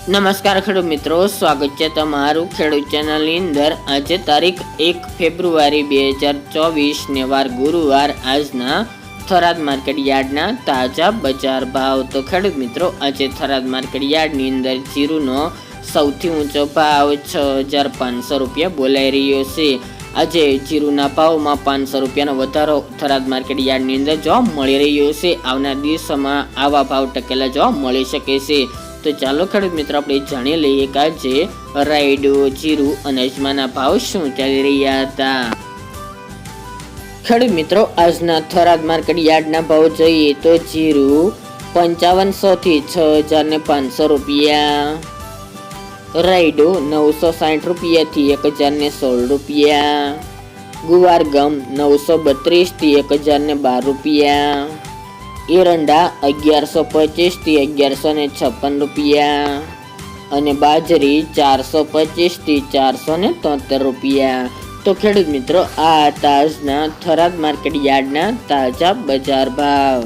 નમસ્કાર ખેડૂત મિત્રો, સ્વાગત છે તમારું ખેડૂત ચેનલની અંદર। આજે તારીખ 1 ફેબ્રુઆરી 2024 ને વાર ગુરુવાર। આજના થરાદ માર્કેટ યાર્ડના તાજા બજાર ભાવ। તો ખેડૂત મિત્રો, આજે થરાદ માર્કેટ યાર્ડની અંદર જીરુનો સૌથી ઊંચો ભાવ 6500 રૂપિયા બોલાઈ રહ્યો છે। આજે જીરુના ભાવમાં 500 રૂપિયાનો વધારો થરાદ માર્કેટ યાર્ડની અંદર જોવા મળી રહ્યો છે। આવનાર દિવસોમાં આવા ભાવ ટકેલા જોવા મળી શકે છે। તો ચાલો ખેડૂત મિત્રો, આપણે જાણી લઈએ કે આજે રાયડો, જીરું અને અજમાના ભાવ શું ચાલી રહ્યા હતા। ખેડૂત મિત્રો, આજના થરાદ માર્કેટ યાર્ડના ભાવ જોઈએ તો જીરું 5500 થી 6500 રૂપિયા, રાયડો 960 રૂપિયા થી 1016 રૂપિયા, ગુવાર ગમ 932 થી 1012 રૂપિયા, એરંડા 1125 થી 1156 રૂપિયા અને બાજરી 425 થી 473 રૂપિયા। તો ખેડૂત મિત્રો, આ હતા આજના થરાદ માર્કેટ યાર્ડના તાજા બજાર ભાવ।